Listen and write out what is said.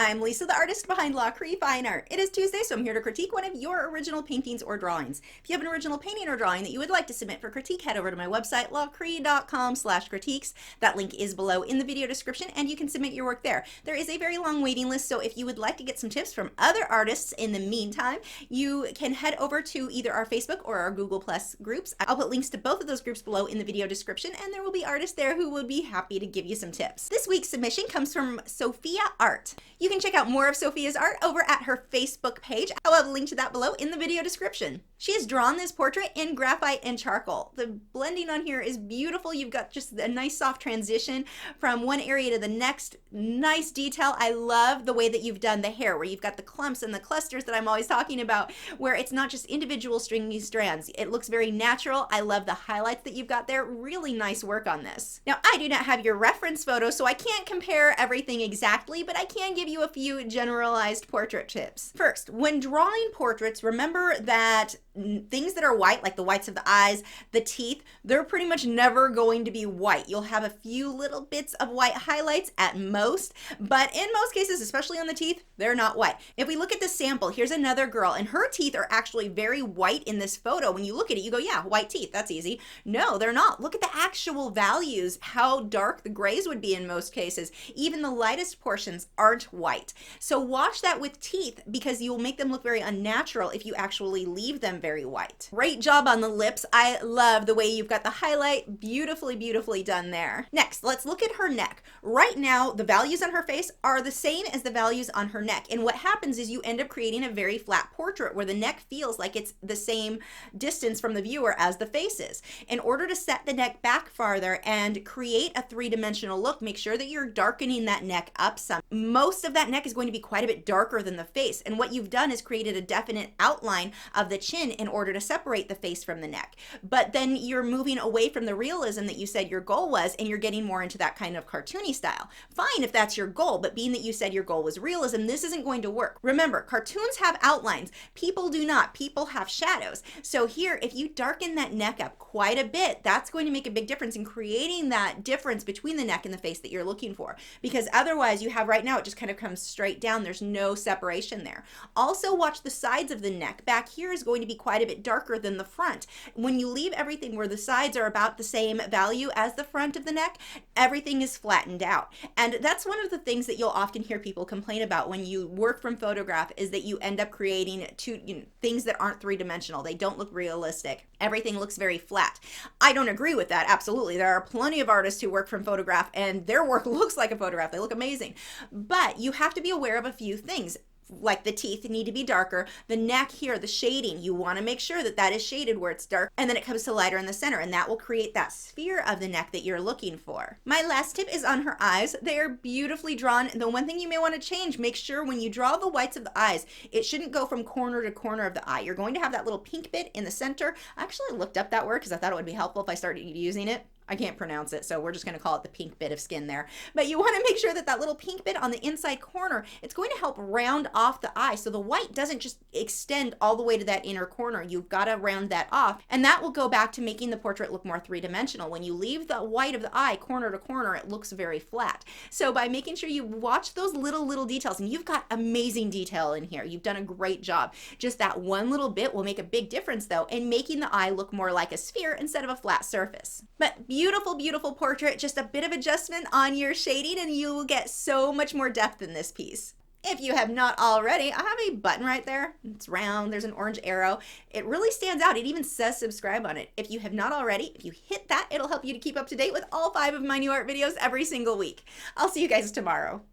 I'm Lisa, the artist behind Lachri Fine Art. It is Tuesday, so I'm here to critique one of your original paintings or drawings. If you have an original painting or drawing that you would like to submit for critique, head over to my website, lachri.com/critiques. That link is below in the video description, and you can submit your work there. There is a very long waiting list, so if you would like to get some tips from other artists in the meantime, you can head over to either our Facebook or our Google Plus groups. I'll put links to both of those groups below in the video description, and there will be artists there who would be happy to give you some tips. This week's submission comes from Sophia Art. You can check out more of Sophia's art over at her Facebook page. I'll have a link to that below in the video description. She has drawn this portrait in graphite and charcoal. The blending on here is beautiful. You've got just a nice soft transition from one area to the next. Nice detail. I love the way that you've done the hair, where you've got the clumps and the clusters that I'm always talking about, where it's not just individual stringy strands. It looks very natural. I love the highlights that you've got there. Really nice work on this. Now, I do not have your reference photo, so I can't compare everything exactly, but I can give you a few generalized portrait tips. First, when drawing portraits, remember that things that are white, like the whites of the eyes, the teeth, they're pretty much never going to be white. You'll have a few little bits of white highlights at most, but in most cases, especially on the teeth, they're not white. If we look at the sample, here's another girl, and her teeth are actually very white in this photo. When you look at it, you go, yeah, white teeth, that's easy. No, they're not. Look at the actual values, how dark the grays would be in most cases. Even the lightest portions aren't white. So watch that with teeth, because you will make them look very unnatural if you actually leave them very white. Great job on the lips. I love the way you've got the highlight. Beautifully, beautifully done there. Next, let's look at her neck. Right now, the values on her face are the same as the values on her neck. And what happens is you end up creating a very flat portrait where the neck feels like it's the same distance from the viewer as the face is. In order to set the neck back farther and create a three-dimensional look, make sure that you're darkening that neck up some. Most of that neck is going to be quite a bit darker than the face. And what you've done is created a definite outline of the chin in order to separate the face from the neck. But then you're moving away from the realism that you said your goal was, and you're getting more into that kind of cartoony style. Fine if that's your goal, but being that you said your goal was realism, this isn't going to work. Remember, cartoons have outlines. People do not. People have shadows. So here, if you darken that neck up quite a bit, that's going to make a big difference in creating that difference between the neck and the face that you're looking for. Because otherwise, you have right now, it just kind of comes straight down. There's no separation there. Also, watch the sides of the neck. Back here is going to be quite a bit darker than the front. When you leave everything where the sides are about the same value as the front of the neck, everything is flattened out. And that's one of the things that you'll often hear people complain about when you work from photograph, is that you end up creating things that aren't three-dimensional. They don't look realistic. Everything looks very flat. I don't agree with that. Absolutely. There are plenty of artists who work from photograph and their work looks like a photograph. They look amazing. But you have to be aware of a few things. Like the teeth need to be darker. The neck here, the shading, you want to make sure that that is shaded where it's dark, and then it comes to lighter in the center, and that will create that sphere of the neck that you're looking for. My last tip is on her eyes. They are beautifully drawn. The one thing you may want to change, make sure when you draw the whites of the eyes, it shouldn't go from corner to corner of the eye. You're going to have that little pink bit in the center. I actually looked up that word because I thought it would be helpful if I started using it. I can't pronounce it, so we're just going to call it the pink bit of skin there. But you want to make sure that that little pink bit on the inside corner, it's going to help round off the eye, so the white doesn't just extend all the way to that inner corner. You've got to round that off, and that will go back to making the portrait look more three-dimensional. When you leave the white of the eye corner to corner, it looks very flat. So by making sure you watch those little details, and you've got amazing detail in here. You've done a great job. Just that one little bit will make a big difference, though, in making the eye look more like a sphere instead of a flat surface. But beautiful, beautiful portrait. Just a bit of adjustment on your shading and you will get so much more depth in this piece. If you have not already, I have a button right there. It's round. There's an orange arrow. It really stands out. It even says subscribe on it. If you have not already, if you hit that, it'll help you to keep up to date with all 5 of my new art videos every single week. I'll see you guys tomorrow.